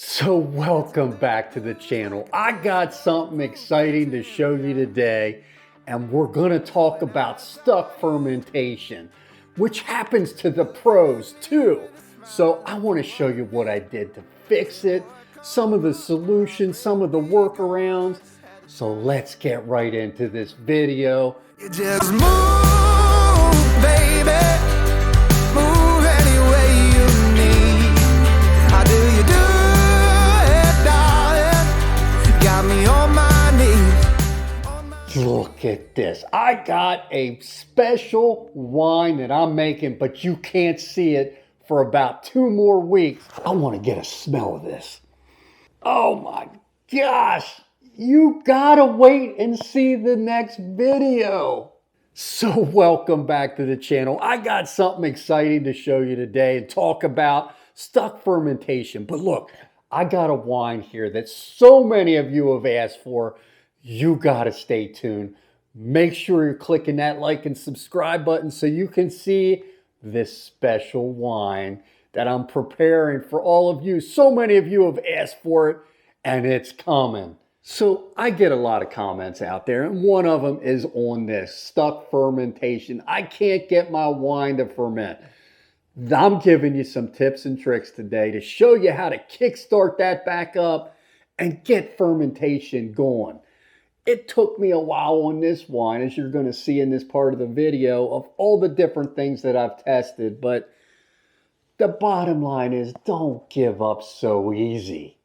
So welcome back to the channel. I got something exciting to show you today, and we're going to talk about stuck fermentation, which happens to the pros too. So I want to show you what I did to fix it, some of the solutions, some of the workarounds. So let's get right into this video. You just move, baby. Move any way you need. How do you do it, darling? Got me on my knees. Look at this. I got a special wine that I'm making, but you can't see it for about 2 more weeks. I want to get a smell of this. Oh my gosh. You gotta wait and see the next video. So welcome back to the channel. I got something exciting to show you today and talk about stuck fermentation. But look, I got a wine here that so many of you have asked for. You gotta stay tuned. Make sure you're clicking that like and subscribe button so you can see this special wine that I'm preparing for all of you. So many of you have asked for it, and it's coming. So I get a lot of comments out there, and one of them is on this, stuck fermentation. I can't get my wine to ferment. I'm giving you some tips and tricks today to show you how to kickstart that back up and get fermentation going. It took me a while on this wine, as you're going to see in this part of the video, of all the different things that I've tested, but the bottom line is don't give up so easy.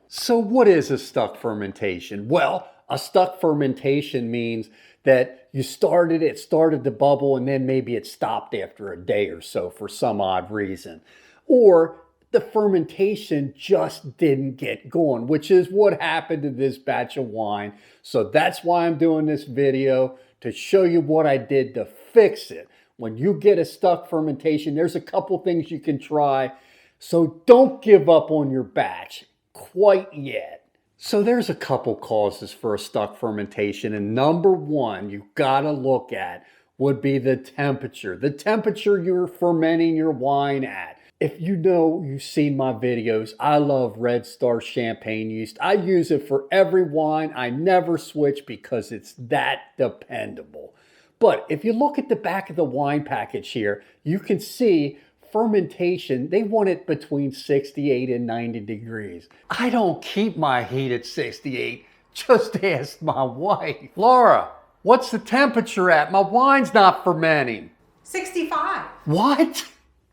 So what is a stuck fermentation? Well, a stuck fermentation means that it started to bubble, and then maybe it stopped after a day or so for some odd reason. Or the fermentation just didn't get going, which is what happened to this batch of wine. So that's why I'm doing this video, to show you what I did to fix it. When you get a stuck fermentation, there's a couple things you can try. So don't give up on your batch quite yet. So there's a couple causes for a stuck fermentation, and number one you gotta look at would be the temperature you're fermenting your wine at. If you know, you've seen my videos, I love Red Star champagne yeast. I use it for every wine. I never switch because it's that dependable. But if you look at the back of the wine package here, you can see fermentation, they want it between 68 and 90 degrees. I don't keep my heat at 68. Just ask my wife. Laura, what's the temperature at? My wine's not fermenting. 65. What?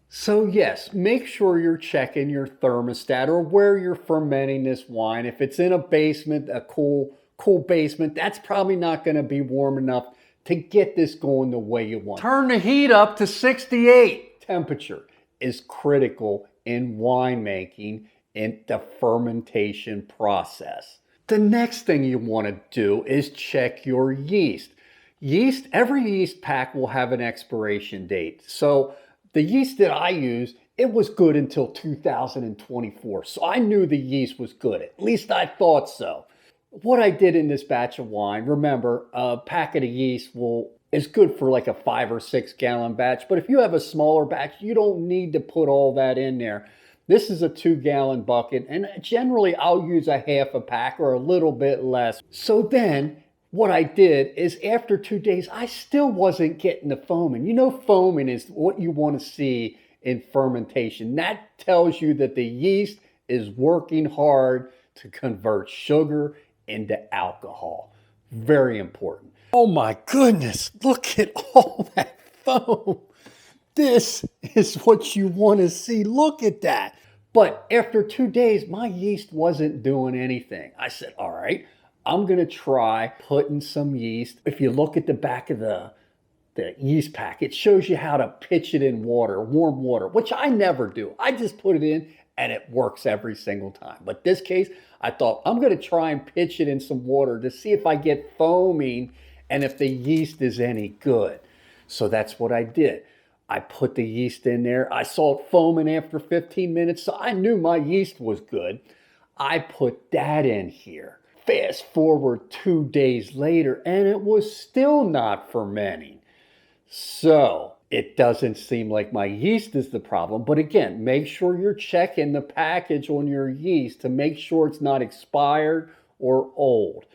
So yes, make sure you're checking your thermostat or where you're fermenting this wine. If it's in a basement, a cool basement, that's probably not going to be warm enough to get this going the way you want. Turn the heat up to 68. Temperature is critical in winemaking in the fermentation process. The next thing you want to do is check your yeast. Every yeast pack will have an expiration date. So the yeast that I use, it was good until 2024. So I knew the yeast was good. At least I thought so. What I did in this batch of wine, remember, a packet of yeast is good for like a 5 or 6 gallon batch. But if you have a smaller batch, you don't need to put all that in there. This is a 2 gallon bucket, and generally I'll use a half a pack or a little bit less. So then what I did is after 2 days, I still wasn't getting the foaming. You know, foaming is what you want to see in fermentation. That tells you that the yeast is working hard to convert sugar into alcohol. Very important. Oh my goodness, look at all that foam. This is what you want to see. Look at that. But after 2 days, my yeast wasn't doing anything. I said, all right, I'm going to try putting some yeast. If you look at the back of the yeast pack, it shows you how to pitch it in water, warm water, which I never do. I just put it in and it works every single time. But this case, I thought I'm going to try and pitch it in some water to see if I get foaming and if the yeast is any good. So that's what I did. I put the yeast in there. I saw it foaming after 15 minutes, so I knew my yeast was good. I put that in here. Fast forward 2 days later, and it was still not fermenting. So It doesn't seem like my yeast is the problem, but again, make sure you're checking the package on your yeast to make sure it's not expired or old.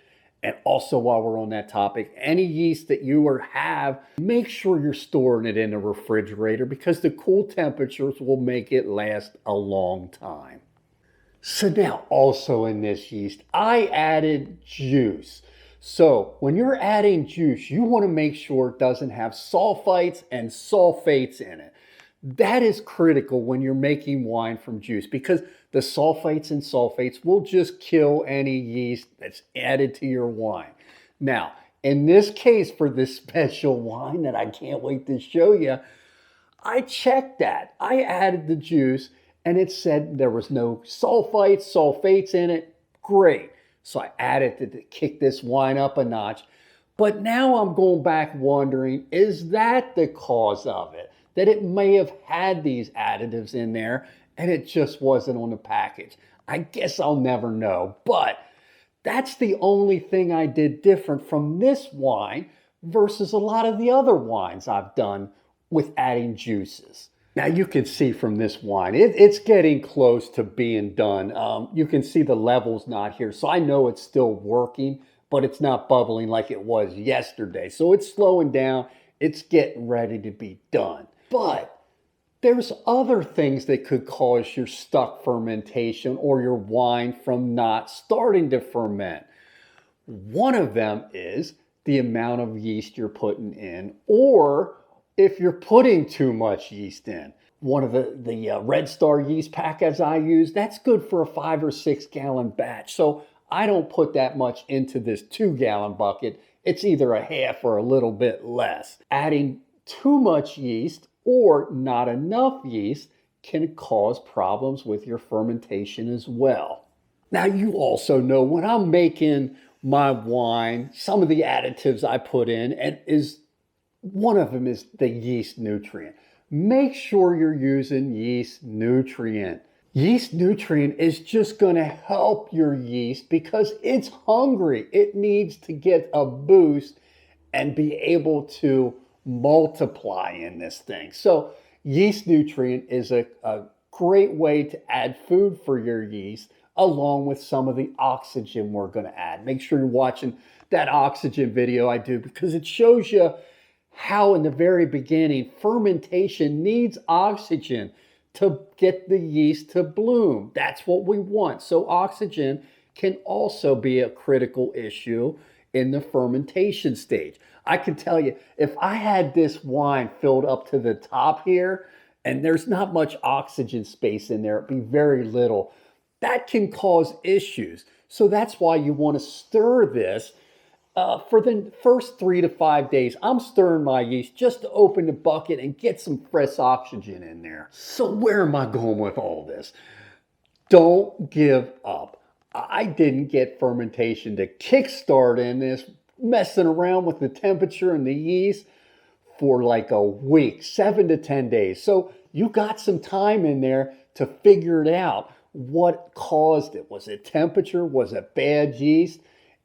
And also, while we're on that topic, any yeast that you have, make sure you're storing it in a refrigerator because the cool temperatures will make it last a long time. So now, also in this yeast, I added juice. So when you're adding juice, you want to make sure it doesn't have sulfites and sulfates in it. That is critical when you're making wine from juice because the sulfites and sulfates will just kill any yeast that's added to your wine. Now, in this case, for this special wine that I can't wait to show you, I checked that. I added the juice and it said there was no sulfites, sulfates in it. Great. So I added it to kick this wine up a notch. But now I'm going back wondering, is that the cause of it? That it may have had these additives in there and it just wasn't on the package. I guess I'll never know, but that's the only thing I did different from this wine versus a lot of the other wines I've done with adding juices. Now you can see from this wine, it's getting close to being done. You can see the level's not here, so I know it's still working, but it's not bubbling like it was yesterday. So it's slowing down, it's getting ready to be done. But there's other things that could cause your stuck fermentation or your wine from not starting to ferment. One of them is the amount of yeast you're putting in, or if you're putting too much yeast in. One of the Red Star yeast packets I use, that's good for a 5 or 6 gallon batch. So I don't put that much into this 2-gallon bucket. It's either a half or a little bit less. Adding too much yeast or not enough yeast can cause problems with your fermentation as well. Now you also know when I'm making my wine, some of the additives I put in, and one of them is the yeast nutrient. Make sure you're using yeast nutrient. Yeast nutrient is just going to help your yeast because it's hungry. It needs to get a boost and be able to multiply in this thing. So yeast nutrient is a great way to add food for your yeast along with some of the oxygen we're going to add. Make sure you're watching that oxygen video I do because it shows you how in the very beginning fermentation needs oxygen to get the yeast to bloom. That's what we want. So oxygen can also be a critical issue in the fermentation stage. I can tell you, if I had this wine filled up to the top here and there's not much oxygen space in there, it'd be very little, that can cause issues. So that's why you want to stir this for the first 3 to 5 days. I'm stirring my yeast just to open the bucket and get some fresh oxygen in there. So where am I going with all this? Don't give up. I didn't get fermentation to kickstart in this, messing around with the temperature and the yeast for like a week, 7 to 10 days. So you got some time in there to figure it out. What caused it? Was it temperature? Was it bad yeast?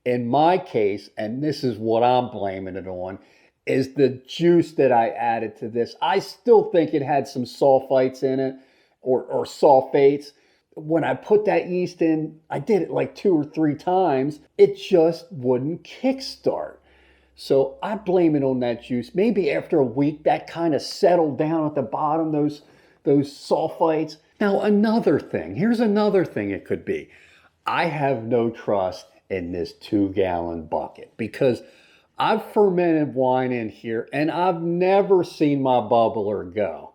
In my case, and this is what I'm blaming it on, is the juice that I added to this. I still think it had some sulfites in it or sulfates. When I put that yeast in, I did it like 2 or 3 times. It just wouldn't kickstart. So I blame it on that juice. Maybe after a week, that kind of settled down at the bottom, those sulfites. Now, here's another thing it could be. I have no trust in this 2-gallon bucket because I've fermented wine in here and I've never seen my bubbler go.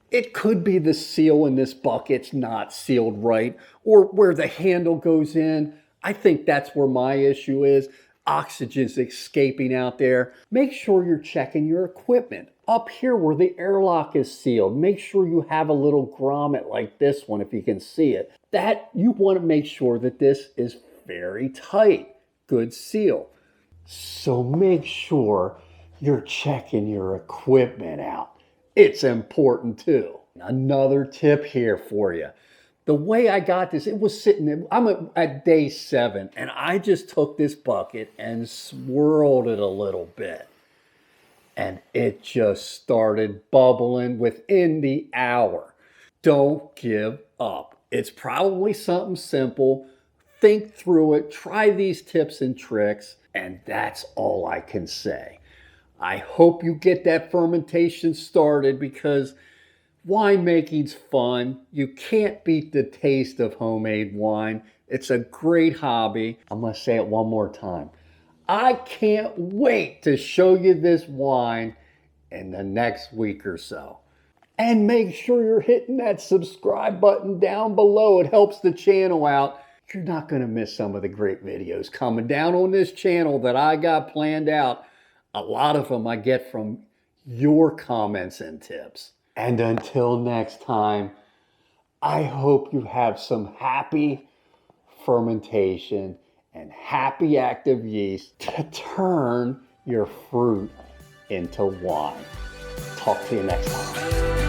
It could be the seal in this bucket's not sealed right or where the handle goes in. I think that's where my issue is. Oxygen's escaping out there. Make sure you're checking your equipment. Up here where the airlock is sealed, make sure you have a little grommet like this one if you can see it. That you want to make sure that this is very tight, good seal. So make sure you're checking your equipment out. It's important too. Another tip here for you. The way I got this, it was sitting there, I'm at day 7, and I just took this bucket and swirled it a little bit. and it just started bubbling within the hour. Don't give up. It's probably something simple. Think through it, try these tips and tricks, and that's all I can say. I hope you get that fermentation started because winemaking's fun. You can't beat the taste of homemade wine. It's a great hobby. I'm going to say it one more time. I can't wait to show you this wine in the next week or so. And make sure you're hitting that subscribe button down below. It helps the channel out. You're not going to miss some of the great videos coming down on this channel that I got planned out. A lot of them I get from your comments and tips. And until next time, I hope you have some happy fermentation and happy active yeast to turn your fruit into wine. Talk to you next time.